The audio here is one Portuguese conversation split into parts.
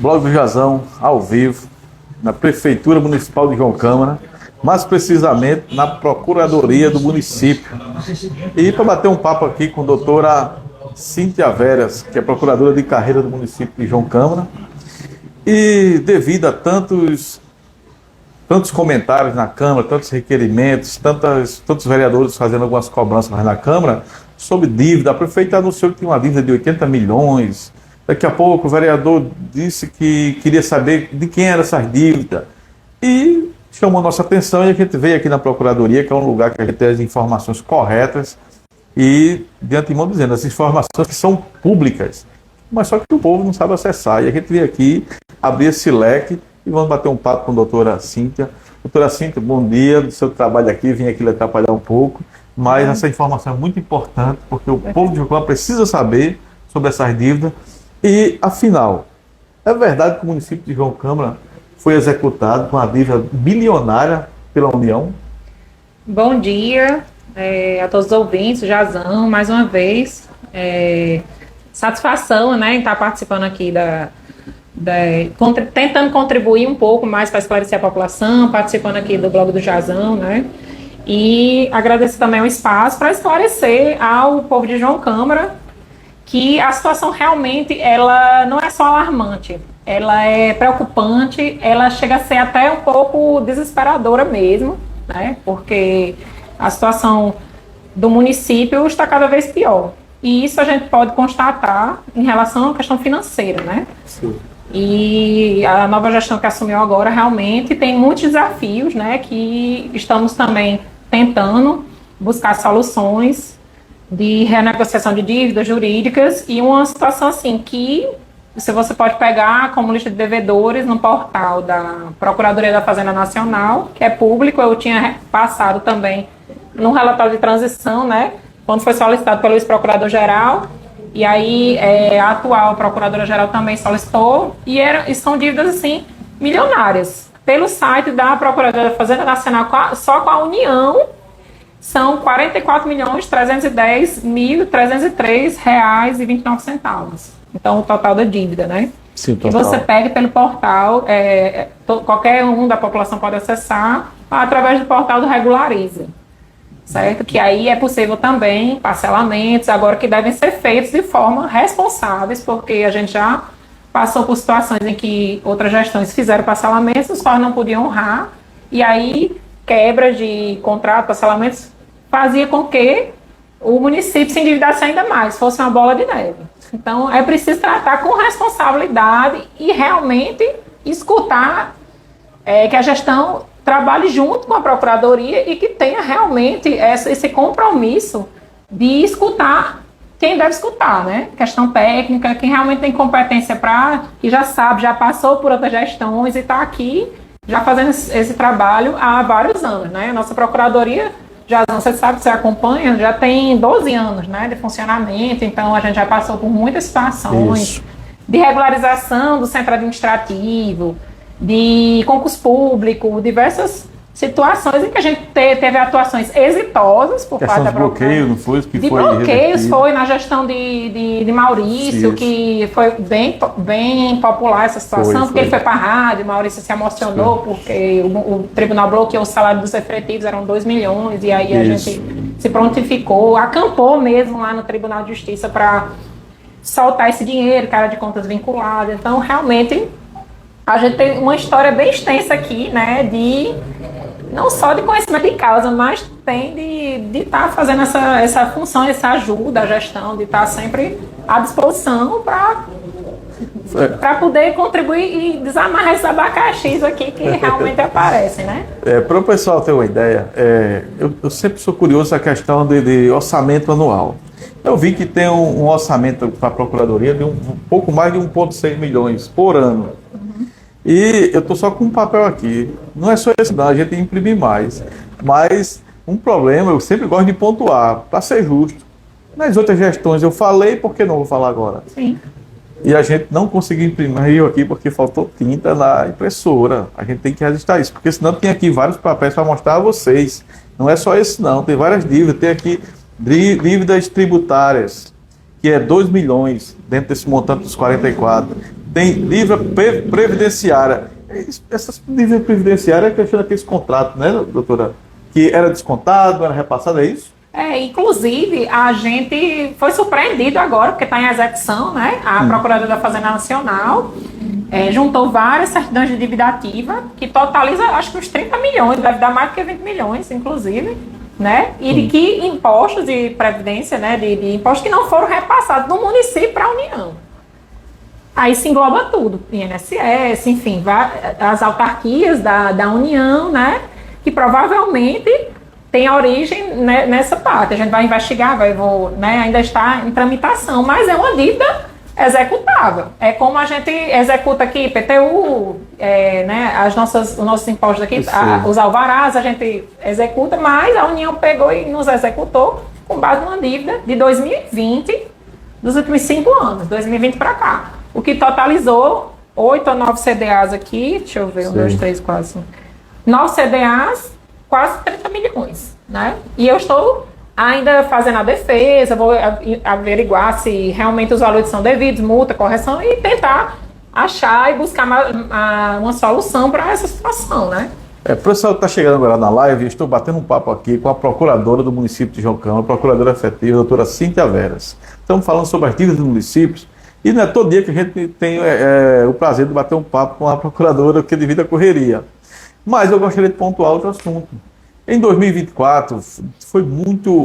Blog do Jazão, ao vivo, na Prefeitura Municipal de João Câmara, mais precisamente na Procuradoria do município. E para bater um papo aqui com a doutora Cíntia Veras, que é Procuradora de Carreira do município de João Câmara. E devido a tantos comentários na Câmara, tantos requerimentos, tantos vereadores fazendo algumas cobranças na Câmara sobre dívida, a prefeita anunciou que tinha uma dívida de 80 milhões. Daqui a pouco o vereador disse que queria saber de quem eram essas dívidas. E chamou a nossa atenção e a gente veio aqui na Procuradoria, que é um lugar que a gente tem as informações corretas e, de antemão dizendo, as informações que são públicas, mas só que o povo não sabe acessar. E a gente veio aqui abrir esse leque e vamos bater um papo com a doutora Cíntia. Doutora Cíntia, bom dia, do seu trabalho aqui, vim aqui lhe atrapalhar um pouco, mas essa informação é muito importante, porque o povo de João Câmara precisa saber sobre essas dívidas. E, afinal, é verdade que o município de João Câmara foi executado com a dívida bilionária pela União? Bom dia a todos os ouvintes, Jazão, mais uma vez. Satisfação, né, em estar participando aqui tentando contribuir um pouco mais para esclarecer a população, participando aqui do blog do Jazão, né? E agradeço também o espaço para esclarecer ao povo de João Câmara que a situação realmente ela não é só alarmante, ela é preocupante, ela chega a ser até um pouco desesperadora mesmo, né? Porque a situação do município está cada vez pior. E isso a gente pode constatar em relação à questão financeira, né? Sim. E a nova gestão que assumiu agora realmente tem muitos desafios, né? Que estamos também tentando buscar soluções de renegociação de dívidas jurídicas e uma situação assim que você pode pegar como lista de devedores no portal da Procuradoria da Fazenda Nacional, que é público. Eu tinha passado também no relatório de transição, né, quando foi solicitado pelo ex-procurador-geral, e aí a atual procuradora-geral também solicitou, e são dívidas assim milionárias. Pelo site da Procuradoria da Fazenda Nacional, só com a União, são R$ 44.310.303,29. Então, o total da dívida, né? Sim, total. E você pega pelo portal, qualquer um da população pode acessar através do portal do Regulariza, certo? Que aí é possível também parcelamentos, agora que devem ser feitos de forma responsáveis, porque a gente já passou por situações em que outras gestões fizeram parcelamentos, os quais não podiam honrar, e aí quebra de contrato, parcelamentos, fazia com que o município se endividasse ainda mais, fosse uma bola de neve. Então, é preciso tratar com responsabilidade e realmente escutar que a gestão trabalhe junto com a Procuradoria e que tenha realmente esse compromisso de escutar quem deve escutar, né? Questão técnica, quem realmente tem competência que já sabe, já passou por outras gestões e está aqui já fazendo esse trabalho há vários anos, né? A nossa Procuradoria, já você sabe que você acompanha, já tem 12 anos, né, de funcionamento, então a gente já passou por muitas situações de regularização do centro administrativo, de concurso público, diversas situações em que a gente teve atuações exitosas por parte da Procuradoria. Bloqueio, não foi? De bloqueios foi na gestão de Maurício, sim, que foi bem popular essa situação, porque ele foi para a rádio, Maurício se emocionou, sim, porque o tribunal bloqueou o salário dos efetivos, eram 2 milhões, e aí a gente se prontificou, acampou mesmo lá no Tribunal de Justiça para soltar esse dinheiro, cara de contas vinculadas. Então, realmente, a gente tem uma história bem extensa aqui, né, não só de conhecimento de causa, mas tem de estar fazendo essa função, essa ajuda à gestão, de estar sempre à disposição para poder contribuir e desamarrar esses abacaxis aqui que realmente aparecem, né? Para o pessoal ter uma ideia, eu sempre sou curioso a questão de orçamento anual. Eu vi que tem um orçamento para a Procuradoria de um pouco mais de 1,6 milhões por ano. E eu estou só com um papel aqui. Não é só isso, não, a gente tem que imprimir mais. Mas um problema, eu sempre gosto de pontuar, para ser justo. Nas outras gestões eu falei, por que não vou falar agora? Sim. E a gente não conseguiu imprimir aqui porque faltou tinta na impressora. A gente tem que registrar isso, porque senão tem aqui vários papéis para mostrar a vocês. Não é só esse não, tem várias dívidas. Tem aqui dívidas tributárias, que é 2 milhões dentro desse montante dos 44. tem dívida previdenciária. Essas dívidas previdenciárias é questão daqueles contratos, né, doutora? Que era descontado, era repassado, é isso? Inclusive, a gente foi surpreendido agora, porque está em execução, né? A Procuradoria da Fazenda Nacional juntou várias certidões de dívida ativa, que totaliza, acho que uns 30 milhões, deve dar mais do que 20 milhões, inclusive, né? E de que impostos de previdência, né? De impostos que não foram repassados do município para a União. Aí se engloba tudo, INSS, enfim, as autarquias da União, né? Que provavelmente tem a origem, né, nessa parte. A gente vai investigar, né, ainda está em tramitação, mas é uma dívida executável. É como a gente executa aqui, PTU, né, os nossos impostos aqui, os alvarás, a gente executa, mas a União pegou e nos executou com base numa dívida de 2020, dos últimos 5 anos, 2020 para cá. O que totalizou 8 ou 9 CDAs aqui, deixa eu ver, 1, 2, 3, 4, 5. 9 CDAs, quase 30 milhões, né? E eu estou ainda fazendo a defesa, vou averiguar se realmente os valores são devidos, multa, correção, e tentar achar e buscar uma solução para essa situação, né? O pessoal está chegando agora na live, estou batendo um papo aqui com a procuradora do município de João Câmara, a procuradora efetiva, a doutora Cíntia Veras. Estamos falando sobre as dívidas dos municípios, e não é todo dia que a gente tem o prazer de bater um papo com a procuradora, que devido à correria. Mas eu gostaria de pontuar outro assunto. Em 2024,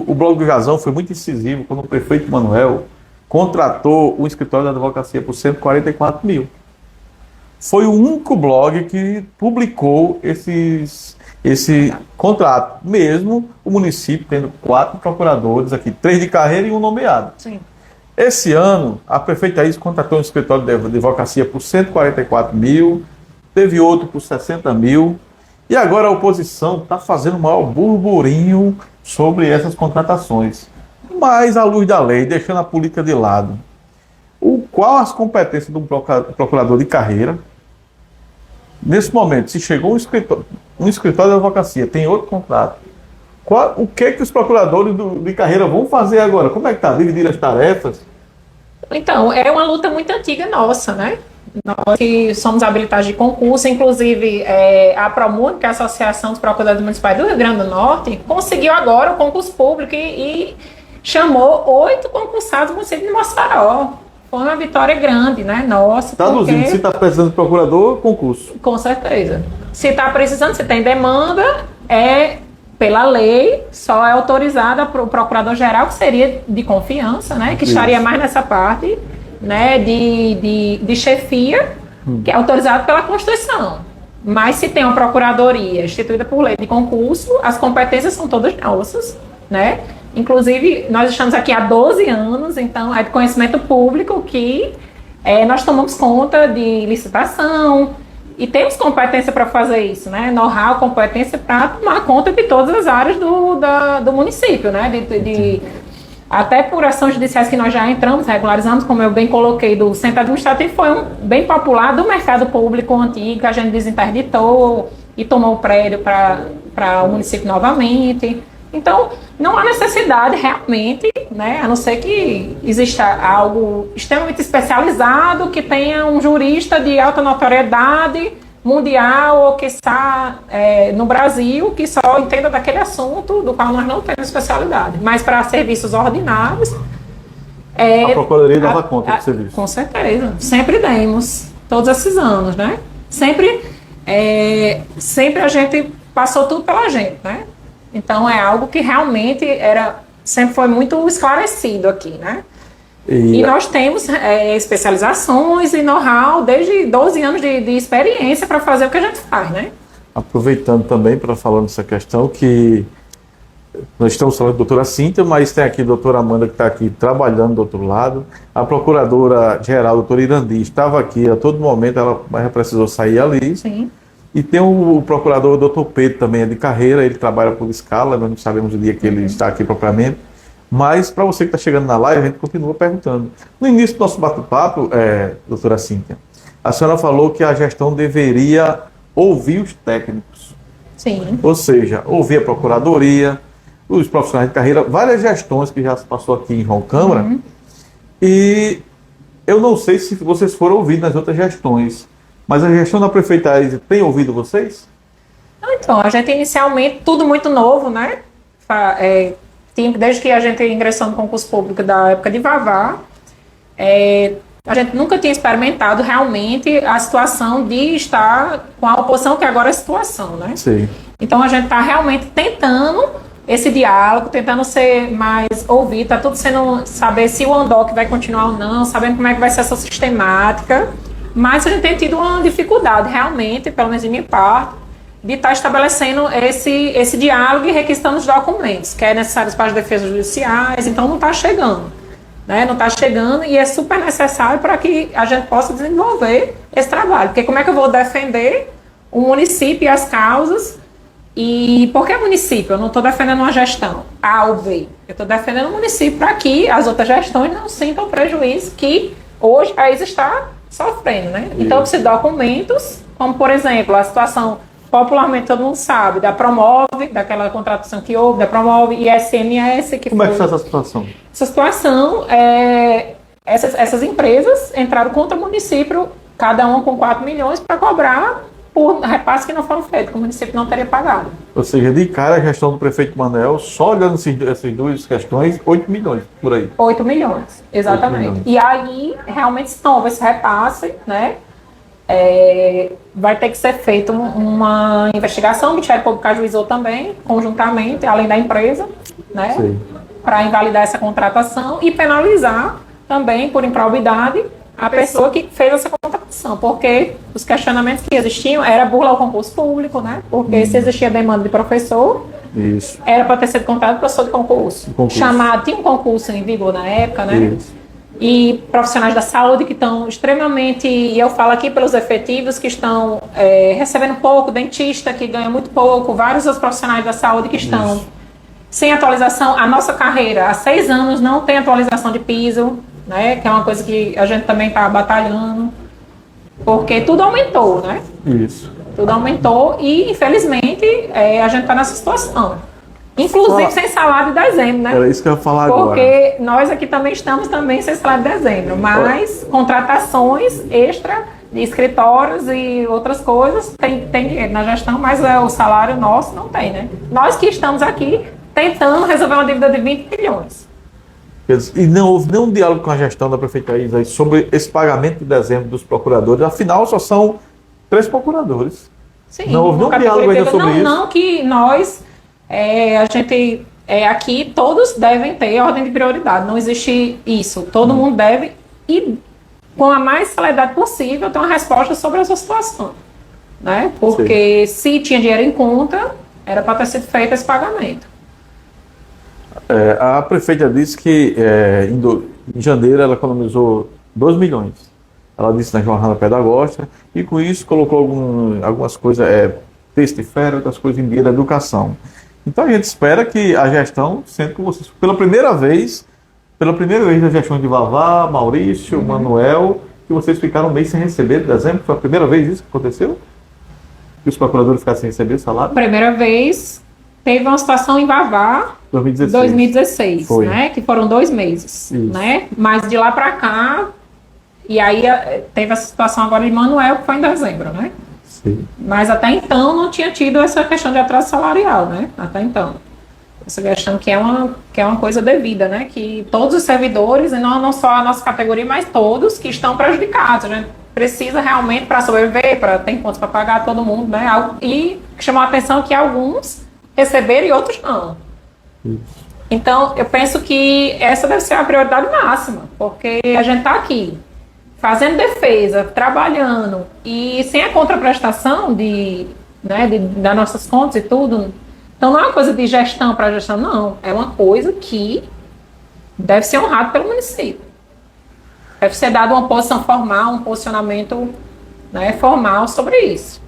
o Blog do Jazão foi muito incisivo quando o prefeito Manuel contratou o escritório da advocacia por 144 mil. Foi o único blog que publicou esse contrato, mesmo o município tendo 4 procuradores aqui, 3 de carreira e 1 nomeado. Sim. Esse ano, a prefeita Isis contratou um escritório de advocacia por 144 mil, teve outro por 60 mil, e agora a oposição está fazendo o maior burburinho sobre essas contratações. Mas, à luz da lei, deixando a política de lado, qual as competências de um procurador de carreira? Nesse momento, se chegou um escritório de advocacia, tem outro contrato, o que os procuradores de carreira vão fazer agora? Como é que está? Dividir as tarefas? Então, é uma luta muito antiga nossa, né? Nós que somos habilitados de concurso, inclusive a Promun, que é a Associação dos Procuradores Municipais do Rio Grande do Norte, conseguiu agora o concurso público e chamou 8 concursados do município de Mossoró. Foi uma vitória grande, né? Nossa. Traduzindo, se está precisando de procurador, concurso. Com certeza. Se está precisando, se tem demanda, pela lei, só é autorizada para o procurador-geral, que seria de confiança, né? Que estaria mais nessa parte, né, de chefia, que é autorizado pela Constituição. Mas se tem uma procuradoria instituída por lei de concurso, as competências são todas nossas, né? Inclusive, nós estamos aqui há 12 anos, então é de conhecimento público que nós tomamos conta de licitação e temos competência para fazer isso, né? Know-how, competência para tomar conta de todas as áreas do município, né? Até por ações judiciais que nós já entramos, regularizamos, como eu bem coloquei, do centro administrativo, foi bem popular do mercado público antigo, que a gente desinterditou e tomou o prédio para o município novamente. Então, não há necessidade realmente, né, a não ser que exista algo extremamente especializado, que tenha um jurista de alta notoriedade mundial ou que está no Brasil, que só entenda daquele assunto do qual nós não temos especialidade. Mas para serviços ordinários... a Procuradoria dava conta do serviço. Com certeza. Sempre demos, todos esses anos, né? Sempre a gente passou tudo pela gente, né? Então é algo que realmente sempre foi muito esclarecido aqui, né? E nós temos especializações e know-how desde 12 anos de experiência para fazer o que a gente faz, né? Aproveitando também para falar nessa questão que nós estamos falando da doutora Cíntia, mas tem aqui a doutora Amanda que está aqui trabalhando do outro lado. A procuradora-geral, a doutora Irandi, estava aqui a todo momento, ela precisou sair ali. Sim. E tem o procurador, o doutor Pedro, também é de carreira, ele trabalha por escala, nós não sabemos o dia que ele está aqui propriamente. Mas, para você que está chegando na live, a gente continua perguntando. No início do nosso bate-papo, doutora Cíntia, a senhora falou que a gestão deveria ouvir os técnicos. Sim. Ou seja, ouvir a procuradoria, os profissionais de carreira, várias gestões que já se passou aqui em João Câmara. E eu não sei se vocês foram ouvidos nas outras gestões, mas a gestão da prefeita Aísia tem ouvido vocês? Então, a gente inicialmente, tudo muito novo, né? Desde que a gente ingressou no concurso público da época de Vavá, a gente nunca tinha experimentado realmente a situação de estar com a oposição, que agora é a situação, né? Sim. Então, a gente está realmente tentando esse diálogo, tentando ser mais ouvido, está tudo sendo, saber se o ANDOC vai continuar ou não, sabendo como é que vai ser essa sistemática, mas a gente tem tido uma dificuldade realmente, pelo menos de minha parte, de estar estabelecendo esse diálogo e requisitando os documentos, que é necessário para as defesas judiciais, então não está chegando, né? Não está chegando e é super necessário para que a gente possa desenvolver esse trabalho, porque como é que eu vou defender o município e as causas? E por que município? Eu não estou defendendo uma gestão A ou B. Eu estou defendendo o município para que as outras gestões não sintam o prejuízo que hoje a ISA está sofrendo, né? Então, precisa de documentos, como, por exemplo, a situação, popularmente todo mundo sabe, da Promove, daquela contratação que houve, da Promove e SMS. Como é que está essa situação? Essa situação, essas empresas entraram contra o município, cada uma com 4 milhões, para cobrar por repasses que não foram feitos, que o município não teria pagado. Ou seja, de cara a gestão do prefeito Manuel, só olhando essas duas questões, 8 milhões por aí. 8 milhões, exatamente. 8 milhões. E aí, realmente, se não houve esse repasse, né, vai ter que ser feita uma investigação, o Ministério Público ajuizou também, conjuntamente, além da empresa, né, para invalidar essa contratação e penalizar também, por improbidade, a pessoa que fez essa contratação, porque os questionamentos que existiam era burlar o concurso público, né? Porque se existia demanda de professor, Isso. era para ter sido contratado professor de concurso. Chamado, tinha um concurso em vigor na época, né? Isso. E profissionais da saúde que estão extremamente, e eu falo aqui pelos efetivos que estão recebendo pouco, dentista que ganha muito pouco, vários dos profissionais da saúde que estão sem atualização. A nossa carreira, há 6 anos, não tem atualização de piso, né, que é uma coisa que a gente também está batalhando, porque tudo aumentou, né? Isso. Tudo aumentou e, infelizmente, a gente está nessa situação. Inclusive sem salário de dezembro, né? Era isso que eu ia falar agora. Porque nós aqui também estamos sem salário de dezembro, mas contratações extra de escritórios e outras coisas tem dinheiro na gestão, mas o salário nosso não tem, né? Nós que estamos aqui tentando resolver uma dívida de 20 milhões. E não houve nenhum diálogo com a gestão da prefeita Isa sobre esse pagamento de dezembro dos procuradores. Afinal, só são 3 procuradores. Sim, não houve nenhum diálogo ainda sobre isso. Não, que nós, a gente, aqui, todos devem ter ordem de prioridade. Não existe isso. Todo mundo deve, e com a mais celeridade possível, ter uma resposta sobre essa situação. Né? Porque se tinha dinheiro em conta, era para ter sido feito esse pagamento. A prefeita disse que em janeiro ela economizou 2 milhões. Ela disse na jornada pedagógica e com isso colocou algumas coisas, texto de férias, outras coisas em dia da educação. Então a gente espera que a gestão, sendo que vocês, pela primeira vez na gestão de Vavá, Maurício, Manuel, que vocês ficaram um mês sem receber de dezembro, foi a primeira vez isso que aconteceu? Que os procuradores ficaram sem receber salário? Primeira vez. Teve uma situação em Vavá, 2016, né? Que foram 2 meses, né? Mas de lá para cá, e aí teve essa situação agora de Manuel, que foi em dezembro, né? Sim. Mas até então não tinha tido essa questão de atraso salarial, né? Até então. Essa questão que é uma coisa devida, né? Que todos os servidores, e não só a nossa categoria, mas todos que estão prejudicados. A gente precisa realmente, para sobreviver, para ter contas para pagar todo mundo, né? E chamou a atenção que alguns receberam e outros não. Então, eu penso que essa deve ser a prioridade máxima, porque a gente está aqui, fazendo defesa, trabalhando, e sem a contraprestação das nossas contas e tudo. Então, não é uma coisa de gestão para gestão, não. É uma coisa que deve ser honrado pelo município. Deve ser dado uma posição formal, um posicionamento, né, formal sobre isso.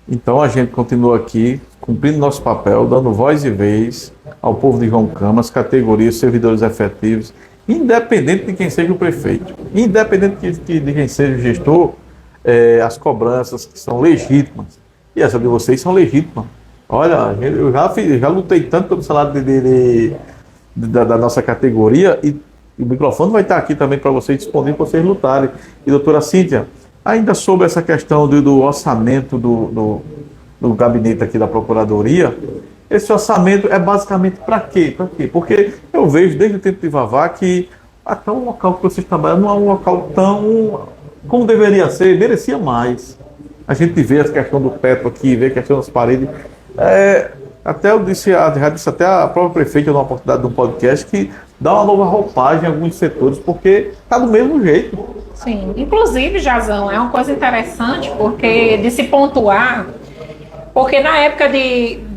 Então, a gente continua aqui, cumprindo nosso papel, dando voz e vez ao povo de João Câmara, categorias, servidores efetivos, independente de quem seja o prefeito, independente de quem seja o gestor, as cobranças que são legítimas, e essas de vocês são legítimas. Olha, eu já lutei tanto pelo salário da nossa categoria e o microfone vai estar aqui também para vocês, disponível para vocês lutarem. E doutora Cíntia, ainda sobre essa questão do orçamento do gabinete aqui da Procuradoria, esse orçamento é basicamente para quê? Para quê? Porque eu vejo desde o tempo de Vavá que até o local que vocês trabalham não é um local tão como deveria ser, merecia mais. A gente vê a questão do teto aqui, vê a questão das paredes. Até eu disse, já disse até a própria prefeita numa oportunidade de um podcast que dá uma nova roupagem em alguns setores, porque está do mesmo jeito. Sim, inclusive, Jazão, é uma coisa interessante porque de se pontuar, porque na época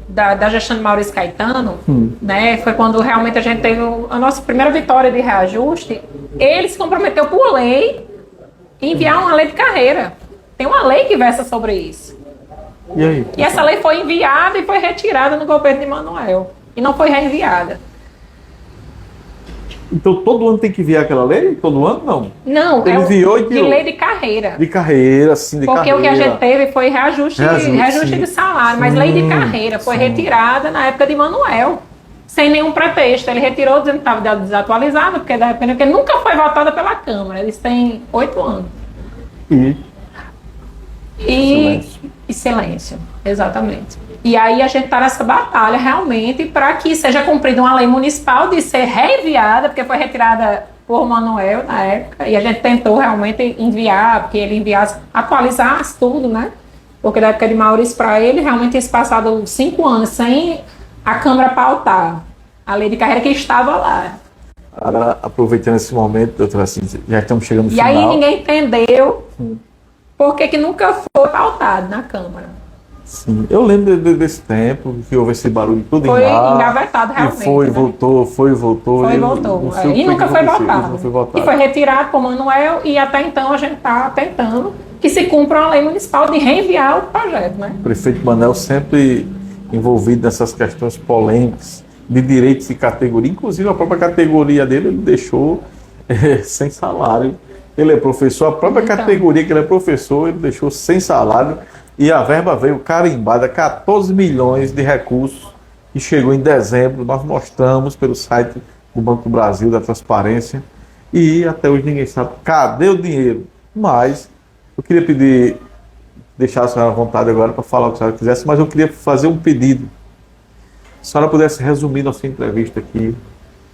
da gestão de Maurício Caetano, né, foi quando realmente a gente teve a nossa primeira vitória de reajuste. Ele se comprometeu por lei em enviar uma lei de carreira. Tem uma lei que versa sobre isso. E aí? E essa lei foi enviada e foi retirada no governo de Manoel. E não foi reenviada. Então todo ano tem que enviar aquela lei? Todo ano não? Não, ele enviou e de lei de carreira. De carreira, sim, de porque carreira. Porque o que a gente teve foi reajuste de salário, mas lei de carreira foi retirada na época de Manoel. Sem nenhum pretexto. Ele retirou dizendo que estava desatualizada, porque da repente porque nunca foi votada pela Câmara. Eles têm 8 anos. E silêncio, exatamente. E aí a gente está nessa batalha realmente para que seja cumprida uma lei municipal de ser reenviada, porque foi retirada por Manoel na época, e a gente tentou realmente enviar, porque ele enviasse, atualizasse tudo, né? Porque da época de Maurício para ele, realmente tinha se passado 5 anos sem a Câmara pautar a lei de carreira que estava lá. Agora, aproveitando esse momento, doutora, assim, já estamos chegando no final. E aí ninguém entendeu por que nunca foi pautado na Câmara. Sim, eu lembro desse tempo que houve esse barulho todo foi em lá. Engavetado realmente. E foi, né? voltou. Foi e voltou. E nunca foi votado. E foi retirado por Manoel e até então a gente está tentando que se cumpra uma lei municipal de reenviar o projeto, né? O prefeito Manel sempre envolvido nessas questões polêmicas de direitos e categoria. Inclusive a própria categoria dele ele deixou sem salário. Ele é professor, a própria categoria que ele é professor, ele deixou sem salário. E a verba veio carimbada, 14 milhões de recursos, que chegou em dezembro. Nós mostramos pelo site do Banco do Brasil, da Transparência, e até hoje ninguém sabe cadê o dinheiro. Mas eu queria pedir, deixar a senhora à vontade agora para falar o que a senhora quisesse, mas eu queria fazer um pedido. Se a senhora pudesse resumir nossa entrevista aqui,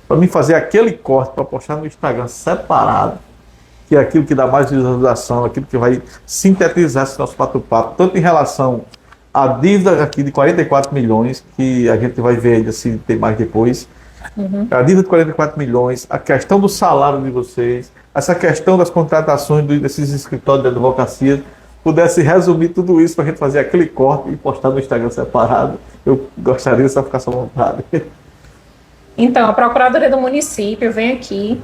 para mim fazer aquele corte para postar no Instagram separado, que é aquilo que dá mais visualização, aquilo que vai sintetizar esse nosso papo, tanto em relação à dívida aqui de 44 milhões, que a gente vai ver ainda se tem mais depois, a dívida de 44 milhões, a questão do salário de vocês, essa questão das contratações desses escritórios de advocacia, pudesse resumir tudo isso para a gente fazer aquele corte e postar no Instagram separado, eu gostaria de só ficar à sua vontade. Então, a Procuradoria do Município vem aqui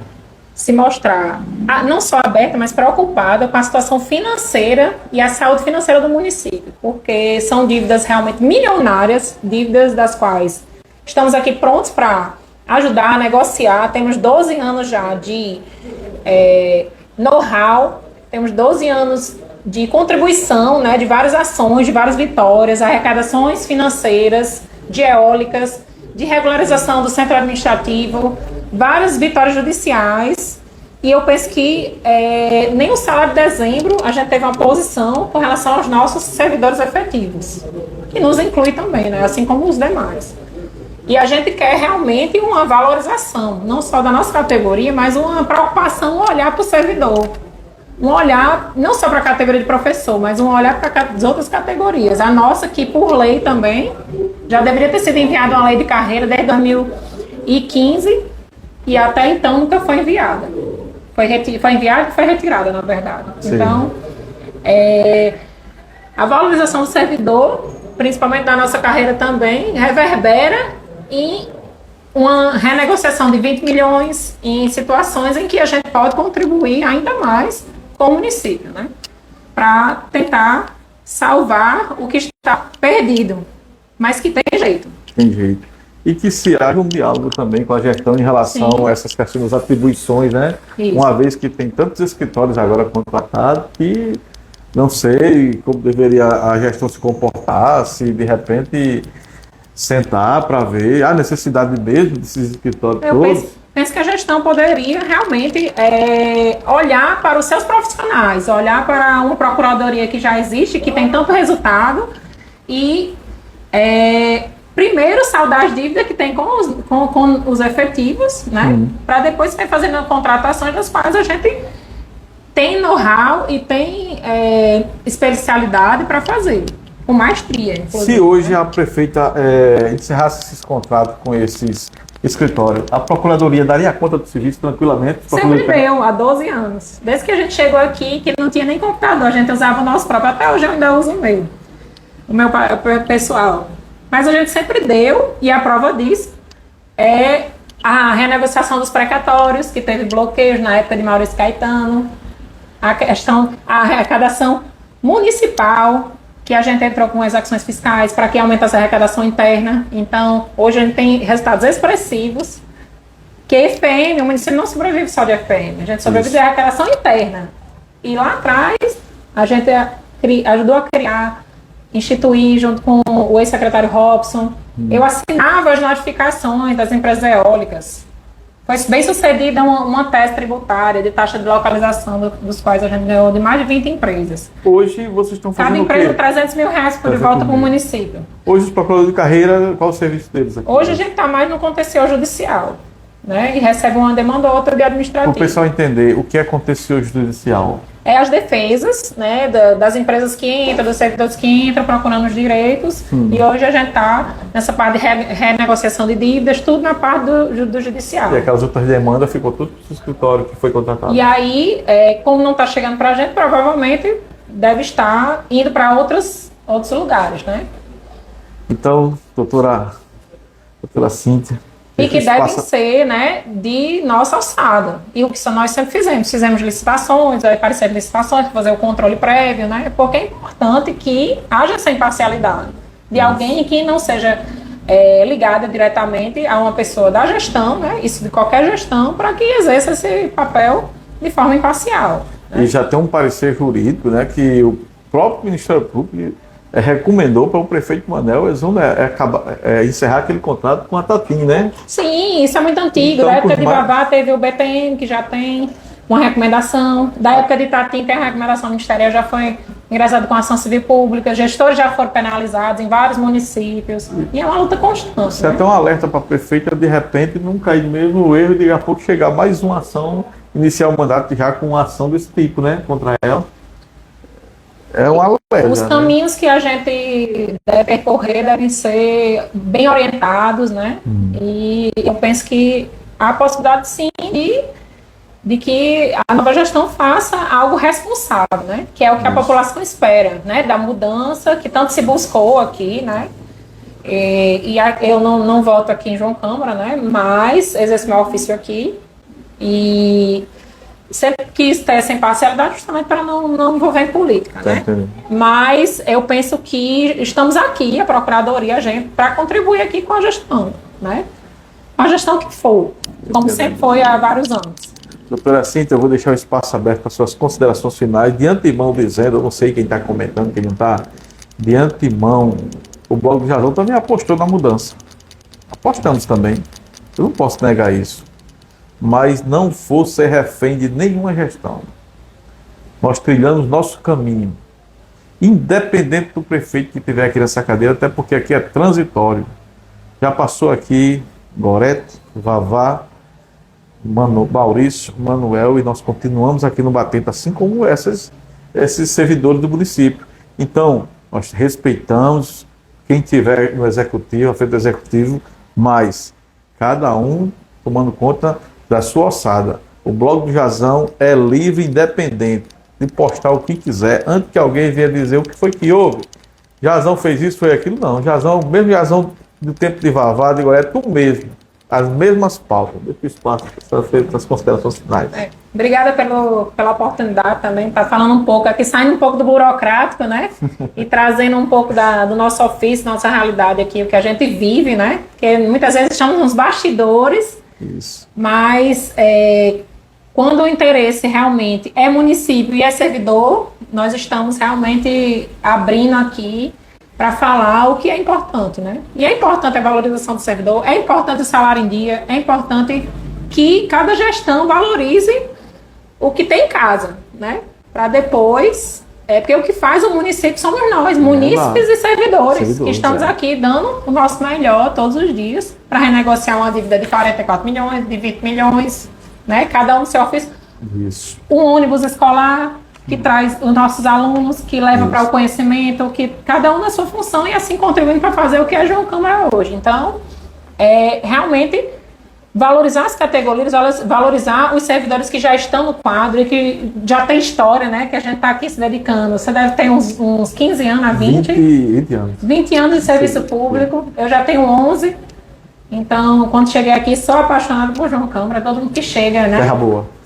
se mostrar não só aberta, mas preocupada com a situação financeira e a saúde financeira do município, porque são dívidas realmente milionárias, dívidas das quais estamos aqui prontos para ajudar a negociar. Temos 12 anos já de know-how, temos 12 anos de contribuição, né, de várias ações, de várias vitórias, arrecadações financeiras, de eólicas, de regularização do centro administrativo, várias vitórias judiciais, e eu penso que nem o salário de dezembro a gente teve uma posição com relação aos nossos servidores efetivos, que nos inclui também, né, assim como os demais. E a gente quer realmente uma valorização, não só da nossa categoria, mas uma preocupação, um olhar para o servidor. Um olhar, não só para a categoria de professor, mas um olhar para as outras categorias. A nossa, que por lei também, já deveria ter sido enviada uma lei de carreira desde 2015, e até então nunca foi enviada. Foi enviada e foi retirada, na verdade. Sim. Então, a valorização do servidor, principalmente da nossa carreira também, reverbera em uma renegociação de 20 milhões em situações em que a gente pode contribuir ainda mais com o município, né? Para tentar salvar o que está perdido, mas que tem jeito. Tem jeito. E que se haja um diálogo também com a gestão em relação a essas questões das atribuições, né? Isso. Uma vez que tem tantos escritórios agora contratados que não sei como deveria a gestão se comportar, se de repente sentar para ver a necessidade mesmo desses escritórios todos. penso que a gestão poderia realmente olhar para os seus profissionais, olhar para uma procuradoria que já existe, que tem tanto resultado, e primeiro saldar as dívidas que tem com os efetivos, né? Para depois ir fazendo contratações das quais a gente tem know-how e tem especialidade para fazer, com maestria. Se hoje a prefeita encerrasse esses contratos com esses escritórios, a Procuradoria daria conta do serviço tranquilamente? Sempre deu, há 12 anos. Desde que a gente chegou aqui, que não tinha nem computador, a gente usava o nosso próprio, até hoje eu ainda uso o meu pessoal. Mas a gente sempre deu, e a prova disso é a renegociação dos precatórios, que teve bloqueios na época de Maurício Caetano, a arrecadação municipal, que a gente entrou com execuções fiscais para que aumentasse a arrecadação interna. Então, hoje a gente tem resultados expressivos, que FPM, o município não sobrevive só de FPM, a gente sobrevive de arrecadação interna. E lá atrás, a gente ajudou a criar, instituir, junto com o ex-secretário Robson, eu assinava as notificações das empresas eólicas. Foi bem sucedida uma tese tributária de taxa de localização, dos quais a gente ganhou de mais de 20 empresas. Hoje vocês estão fazendo cada empresa R$300 mil por de volta para o município. Hoje os procuradores de carreira, qual o serviço deles aqui? Hoje a gente está mais no contencioso judicial, né? E recebe uma demanda ou outra de administrativo. Para o pessoal entender, o que é contencioso judicial? É as defesas, né, das empresas que entram, dos servidores que entram procurando os direitos. E hoje a gente está nessa parte de renegociação de dívidas, tudo na parte do judicial. E aquelas outras demandas ficou tudo para o escritório que foi contratado. E aí, como não está chegando para a gente, provavelmente deve estar indo para outros lugares, né? Então, doutora Cíntia, e que devem ser, né, de nossa alçada. E o que nós sempre fizemos. Fizemos licitações, apareceram licitações, fazer o controle prévio, né? Porque é importante que haja essa imparcialidade de alguém que não seja ligada diretamente a uma pessoa da gestão, né? Isso de qualquer gestão, para que exerça esse papel de forma imparcial. Né? E já tem um parecer jurídico, né, que o próprio Ministério Público recomendou para o prefeito Manel encerrar aquele contrato com a Tatim, né? Sim, isso é muito antigo. Então, da época de Vavá teve o BPM, que já tem uma recomendação. Da época de Tatim tem a recomendação ministerial, já foi ingressado com ação civil pública. Gestores já foram penalizados em vários municípios. E é uma luta constante. Isso é até um alerta para a prefeita, de repente, não cair no mesmo erro e daqui a pouco chegar mais uma ação, iniciar o mandato já com uma ação desse tipo, né? Contra ela. É uma alerta. Os caminhos que a gente deve percorrer devem ser bem orientados, né? E eu penso que há a possibilidade, sim, de que a nova gestão faça algo responsável, né? Que é o que a população espera, né? Da mudança que tanto se buscou aqui, né? Eu não voto aqui em João Câmara, né? Mas exerço meu ofício aqui e sempre quis ter essa imparcialidade justamente para não envolver em política, né? Mas eu penso que estamos aqui, a Procuradoria, a gente, para contribuir aqui com a gestão, né? A gestão que for, como sempre foi há vários anos. Doutora Cíntia, eu vou deixar o espaço aberto para suas considerações finais. De antemão dizendo, eu não sei quem está comentando, quem não está, de antemão, o Blog do Jazão também apostou na mudança. Apostamos também. Eu não posso negar isso. Mas não for ser refém de nenhuma gestão. Nós trilhamos nosso caminho, independente do prefeito que estiver aqui nessa cadeira, até porque aqui é transitório. Já passou aqui Gorete, Vavá, Maurício, Manuel, e nós continuamos aqui no Batente, assim como esses servidores do município. Então, nós respeitamos quem estiver no executivo, à frente do executivo, mas cada um tomando conta da sua ossada. O Blog do Jazão é livre e independente de postar o que quiser, antes que alguém venha dizer o que foi que houve. Jazão fez isso, foi aquilo, não. Jazão, o mesmo Jazão do tempo de Vavá, de Gorete, tudo mesmo. As mesmas pautas. Deixa o espaço para essas considerações finais. Obrigada pela oportunidade também, para falando um pouco aqui, saindo um pouco do burocrático, né? E trazendo um pouco do nosso ofício, nossa realidade aqui, o que a gente vive, né? Porque muitas vezes estamos nos bastidores. Isso. Mas quando o interesse realmente é município e é servidor, nós estamos realmente abrindo aqui para falar o que é importante, né? E é importante a valorização do servidor, é importante o salário em dia, é importante que cada gestão valorize o que tem em casa, né? Para depois... porque o que faz o município somos nós, munícipes e servidores, que estamos aqui dando o nosso melhor todos os dias para renegociar uma dívida de 44 milhões, de 20 milhões, né? Cada um no seu ofício. Isso. Um ônibus escolar que traz os nossos alunos, que leva para o conhecimento, que cada um na sua função e assim contribuindo para fazer o que é João Câmara hoje. Então, realmente valorizar as categorias, valorizar os servidores que já estão no quadro e que já tem história, né? Que a gente está aqui se dedicando. Você deve ter uns 15 anos a 20. 20 anos. 20 anos de serviço público. Eu já tenho 11. Então, quando cheguei aqui, sou apaixonado por João Câmara. Todo mundo que chega, né? Terra boa.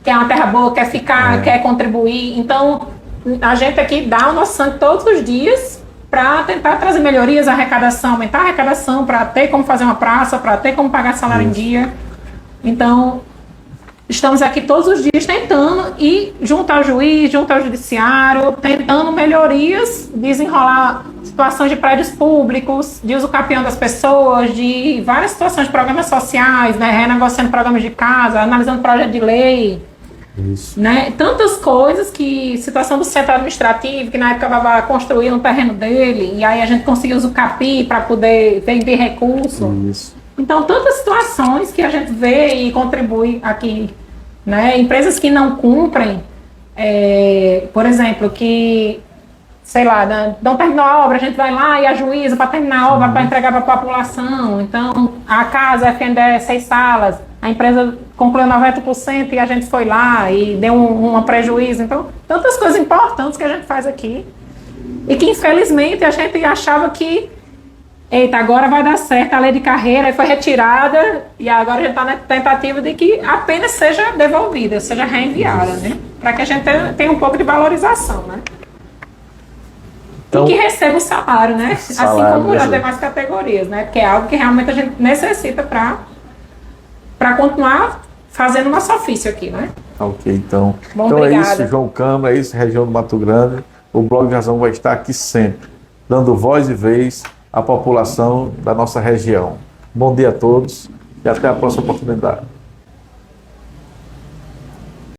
Quer uma terra boa, quer ficar, quer contribuir. Então, a gente aqui dá o nosso sangue todos os dias para tentar trazer melhorias, arrecadação, aumentar a arrecadação, para ter como fazer uma praça, para ter como pagar salário em dia. Então, estamos aqui todos os dias tentando ir junto ao juiz, junto ao judiciário, tentando melhorias, desenrolar situações de prédios públicos, de uso capião das pessoas, de várias situações de programas sociais, né, renegociando programas de casa, analisando projeto de lei. Isso. Né? Tantas coisas que, situação do centro administrativo, que na época estava construindo um terreno dele, e aí a gente conseguiu usar o CAPI para poder vender recurso. Isso. Então, tantas situações que a gente vê e contribui aqui, né? Empresas que não cumprem, por exemplo, que, sei lá, não terminou a obra, a gente vai lá e ajuiza para terminar a obra, para entregar para a população. Então, a casa FNDE 6 salas, a empresa concluiu 90% e a gente foi lá e deu um prejuízo. Então, tantas coisas importantes que a gente faz aqui e que, infelizmente, a gente achava que eita, agora vai dar certo a lei de carreira, foi retirada e agora a gente está na tentativa de que apenas seja devolvida, seja reenviada, né? Para que a gente tenha um pouco de valorização, né? Então, e que receba o salário, né? Assim como as demais categorias, né? Porque é algo que realmente a gente necessita para continuar fazendo nosso ofício aqui, né? Ok, então. Bom, então obrigada. É isso, João Câmara, é isso, região do Mato Grande. O Blog de Razão vai estar aqui sempre, dando voz e vez à população da nossa região. Bom dia a todos e até a próxima oportunidade.